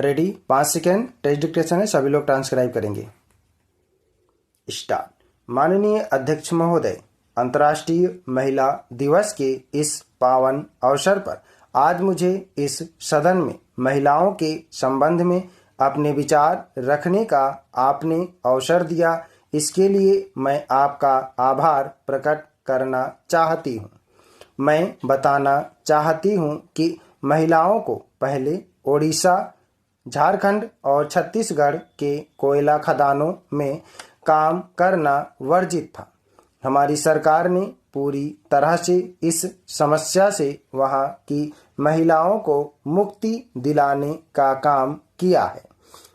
Ready? 5 second test dictation है, सभी लोग ट्रांसक्राइब करेंगे। स्टार्ट। माननीय अध्यक्ष महोदय, अंतर्राष्ट्रीय महिला दिवस के इस पावन अवसर पर आज मुझे इस सदन में महिलाओं के संबंध में अपने विचार रखने का आपने अवसर दिया, इसके लिए मैं आपका आभार प्रकट करना चाहती हूँ। मैं बताना चाहती हूँ कि महिलाओं को पहले ओडिशा, झारखंड और छत्तीसगढ़ के कोयला खदानों में काम करना वर्जित था। हमारी सरकार ने पूरी तरह से इस समस्या से वहां की महिलाओं को मुक्ति दिलाने का काम किया है।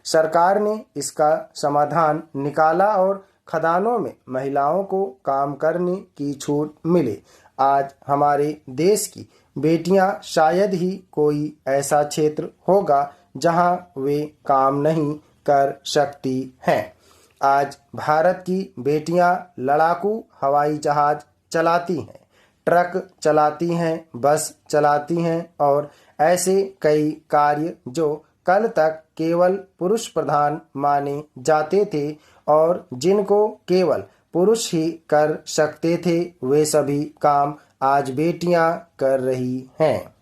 सरकार ने इसका समाधान निकाला और खदानों में महिलाओं को काम करने की छूट मिले। आज हमारे देश की बेटियां शायद ही कोई ऐसा क्षेत्र होगा जहां वे काम नहीं कर सकती हैं। आज भारत की बेटियां लड़ाकू हवाई जहाज चलाती हैं, ट्रक चलाती हैं, बस चलाती हैं और ऐसे कई कार्य जो कल तक केवल पुरुष प्रधान माने जाते थे और जिनको केवल पुरुष ही कर सकते थे, वे सभी काम आज बेटियां कर रही हैं।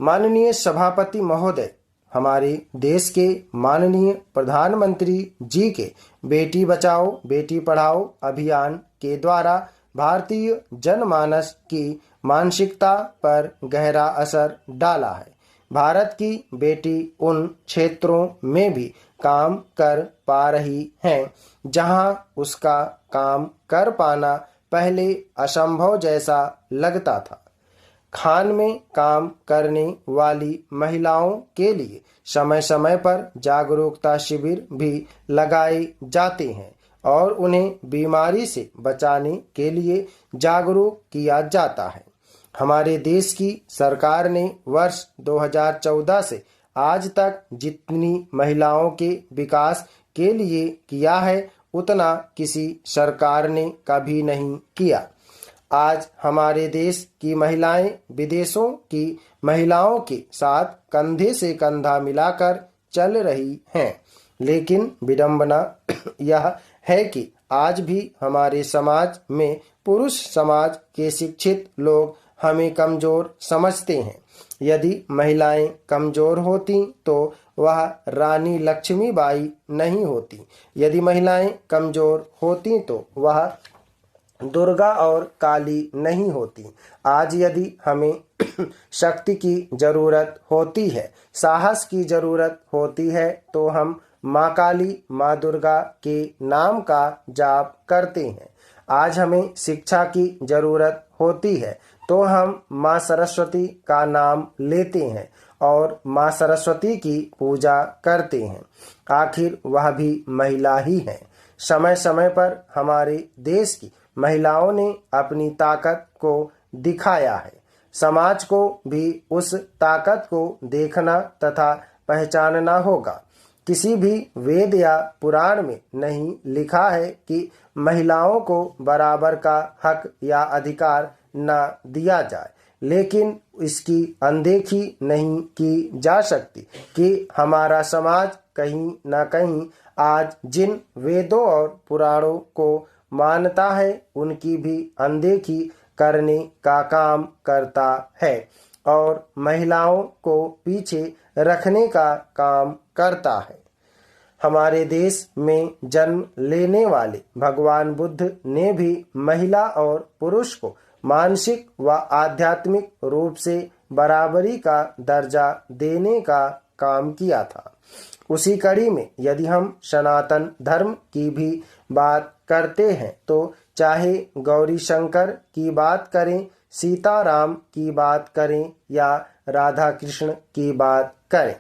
माननीय सभापति महोदय, हमारे देश के माननीय प्रधानमंत्री जी के बेटी बचाओ बेटी पढ़ाओ अभियान के द्वारा भारतीय जनमानस की मानसिकता पर गहरा असर डाला है। भारत की बेटी उन क्षेत्रों में भी काम कर पा रही हैं जहां उसका काम कर पाना पहले असंभव जैसा लगता था। खान में काम करने वाली महिलाओं के लिए समय समय पर जागरूकता शिविर भी लगाए जाते हैं और उन्हें बीमारी से बचाने के लिए जागरूक किया जाता है। हमारे देश की सरकार ने वर्ष 2014 से आज तक जितनी महिलाओं के विकास के लिए किया है, उतना किसी सरकार ने कभी नहीं किया। आज हमारे देश की महिलाएं विदेशों की महिलाओं के साथ कंधे से कंधा मिलाकर चल रही हैं, लेकिन विडंबना यह है कि आज भी हमारे समाज में पुरुष समाज के शिक्षित लोग हमें कमजोर समझते हैं। यदि महिलाएं कमजोर होती तो वह रानी लक्ष्मीबाई नहीं होती। यदि महिलाएं कमजोर होती तो वह दुर्गा और काली नहीं होती। आज यदि हमें शक्ति की जरूरत होती है, साहस की जरूरत होती है, तो हम माँ काली, माँ दुर्गा के नाम का जाप करते हैं। आज हमें शिक्षा की जरूरत होती है तो हम माँ सरस्वती का नाम लेते हैं और माँ सरस्वती की पूजा करते हैं। आखिर वह भी महिला ही है। समय समय पर हमारे देश की महिलाओं ने अपनी ताकत को दिखाया है। समाज को भी उस ताकत को देखना तथा पहचानना होगा। किसी भी वेद या पुराण में नहीं लिखा है कि महिलाओं को बराबर का हक या अधिकार न दिया जाए, लेकिन इसकी अनदेखी नहीं की जा सकती कि हमारा समाज कहीं न कहीं आज जिन वेदों और पुराणों को मानता है, उनकी भी अनदेखी करने का काम करता है और महिलाओं को पीछे रखने का काम करता है। हमारे देश में जन्म लेने वाले भगवान बुद्ध ने भी महिला और पुरुष को मानसिक व आध्यात्मिक रूप से बराबरी का दर्जा देने का काम किया था। उसी कड़ी में यदि हम सनातन धर्म की भी बात करते हैं तो चाहे गौरी शंकर की बात करें, सीताराम की बात करें या राधा कृष्ण की बात करें,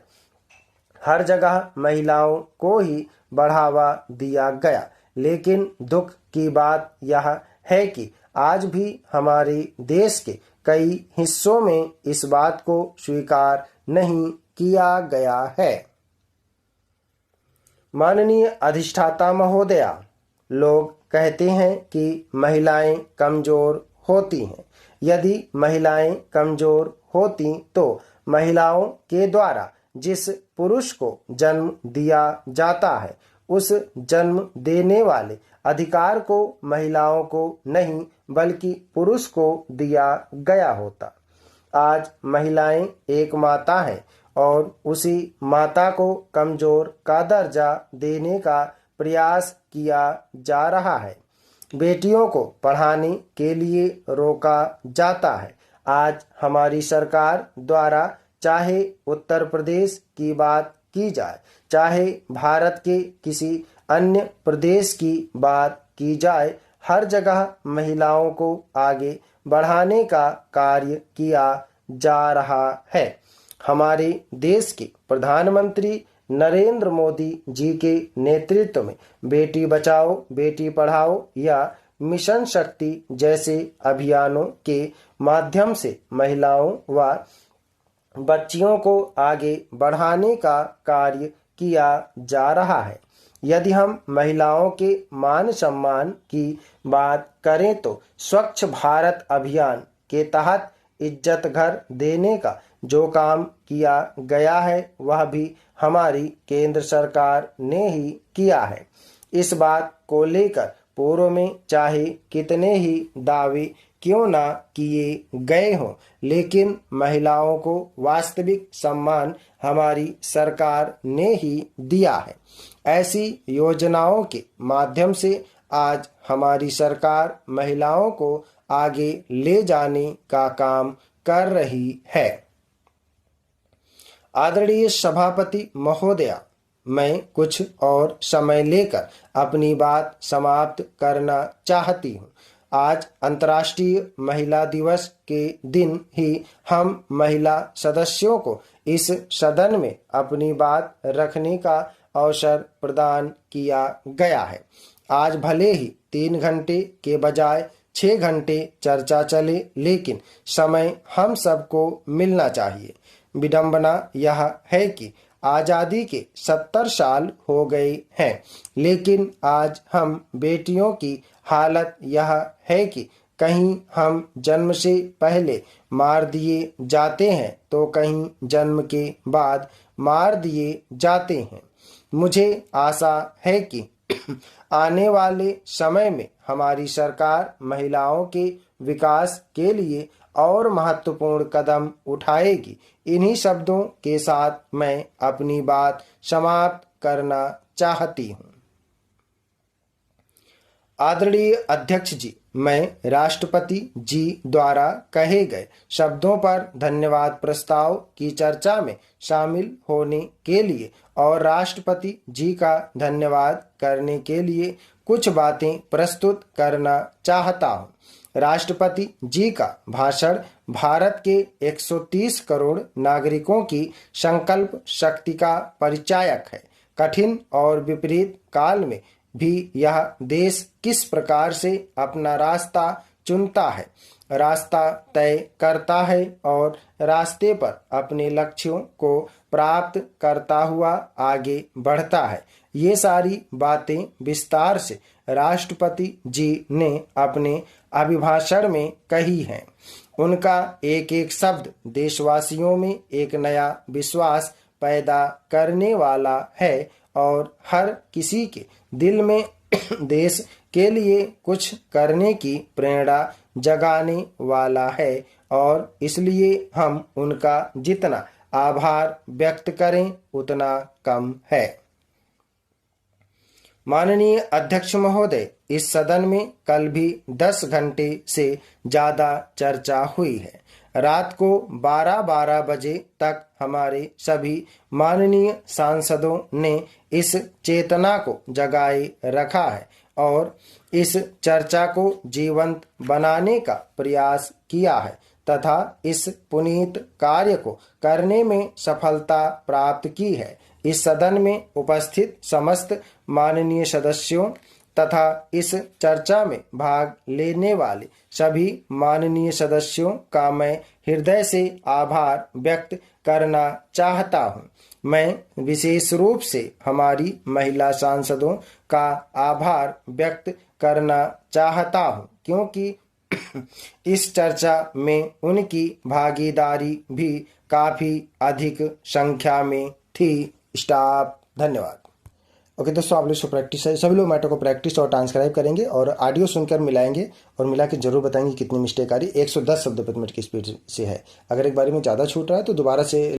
हर जगह महिलाओं को ही बढ़ावा दिया गया। लेकिन दुख की बात यह है कि आज भी हमारे देश के कई हिस्सों में इस बात को स्वीकार नहीं किया गया है। माननीय अधिष्ठाता महोदया, लोग कहते हैं कि महिलाएं कमजोर होती हैं। यदि महिलाएं कमजोर होती तो महिलाओं के द्वारा जिस पुरुष को जन्म दिया जाता है, उस जन्म देने वाले अधिकार को महिलाओं को नहीं बल्कि पुरुष को दिया गया होता। आज महिलाएं एक माता है और उसी माता को कमजोर का दर्जा देने का प्रयास किया जा रहा है। बेटियों को पढ़ाने के लिए रोका जाता है। आज हमारी सरकार द्वारा चाहे उत्तर प्रदेश की बात की जाए, चाहे भारत के किसी अन्य प्रदेश की बात की जाए, हर जगह महिलाओं को आगे बढ़ाने का कार्य किया जा रहा है। हमारे देश के प्रधानमंत्री नरेंद्र मोदी जी के नेतृत्व में बेटी बचाओ बेटी पढ़ाओ या मिशन शक्ति जैसे अभियानों के माध्यम से महिलाओं व बच्चियों को आगे बढ़ाने का कार्य किया जा रहा है। यदि हम महिलाओं के मान सम्मान की बात करें तो स्वच्छ भारत अभियान के तहत इज्जत घर देने का जो काम किया गया है वह भी हमारी केंद्र सरकार ने ही किया है। इस बात को लेकर पूर्व में चाहे कितने ही दावे क्यों ना किए गए हों, लेकिन महिलाओं को वास्तविक सम्मान हमारी सरकार ने ही दिया है। ऐसी योजनाओं के माध्यम से आज हमारी सरकार महिलाओं को आगे ले जाने का काम कर रही है। आदरणीय सभापति महोदया, मैं कुछ और समय लेकर अपनी बात समाप्त करना चाहती हूँ। आज अंतर्राष्ट्रीय महिला दिवस के दिन ही हम महिला सदस्यों को इस सदन में अपनी बात रखने का अवसर प्रदान किया गया है। आज भले ही 3 घंटे के बजाय 6 घंटे चर्चा चले, लेकिन समय हम सबको मिलना चाहिए। विडंबना यह है कि आज़ादी के 70 साल हो गए हैं, लेकिन आज हम बेटियों की हालत यह है कि कहीं हम जन्म से पहले मार दिए जाते हैं तो कहीं जन्म के बाद मार दिए जाते हैं। मुझे आशा है कि आने वाले समय में हमारी सरकार महिलाओं के विकास के लिए और महत्वपूर्ण कदम उठाएगी। इन्हीं शब्दों के साथ मैं अपनी बात समाप्त करना चाहती हूँ। आदरणीय अध्यक्ष जी, मैं राष्ट्रपति जी द्वारा कहे गए शब्दों पर धन्यवाद प्रस्ताव की चर्चा में शामिल होने के लिए और राष्ट्रपति जी का धन्यवाद करने के लिए कुछ बातें प्रस्तुत करना चाहता हूँ। राष्ट्रपति जी का भाषण भारत के 130 करोड़ नागरिकों की संकल्प शक्ति का परिचायक है। कठिन और विपरीत काल में भी यह देश किस प्रकार से अपना रास्ता चुनता है, रास्ता तय करता है और रास्ते पर अपने लक्ष्यों को प्राप्त करता हुआ आगे बढ़ता है, ये सारी बातें विस्तार से राष्ट्रपति जी ने अपने अभिभाषण में कही हैं। उनका एक एक शब्द देशवासियों में एक नया विश्वास पैदा करने वाला है और हर किसी के दिल में देश के लिए कुछ करने की प्रेरणा जगाने वाला है और इसलिए हम उनका जितना आभार व्यक्त करें उतना कम है। माननीय अध्यक्ष महोदय, इस सदन में कल भी 10 घंटे से ज्यादा चर्चा हुई है। रात को 12-12 बजे तक हमारे सभी माननीय सांसदों ने इस चेतना को जगाए रखा है और इस चर्चा को जीवंत बनाने का प्रयास किया है तथा इस पुनीत कार्य को करने में सफलता प्राप्त की है। इस सदन में उपस्थित समस्त माननीय सदस्यों तथा इस चर्चा में भाग लेने वाले सभी माननीय सदस्यों का मैं हृदय से आभार व्यक्त करना चाहता हूं। मैं विशेष रूप से हमारी महिला सांसदों का आभार व्यक्त करना चाहता हूं, क्योंकि इस चर्चा में उनकी भागीदारी भी काफ़ी अधिक संख्या में थी। स्टॉप। धन्यवाद। ओके दोस्तों, आप लोग इसको प्रैक्टिस है, सभी लोग मैटर को प्रैक्टिस और ट्रांसक्राइब करेंगे और ऑडियो सुनकर मिलाएंगे और मिला के जरूर बताएंगे कितनी मिस्टेक आ रही। 110 शब्द प्रति मिनट की स्पीड से है। अगर एक बारी में ज़्यादा छूट रहा है तो दोबारा से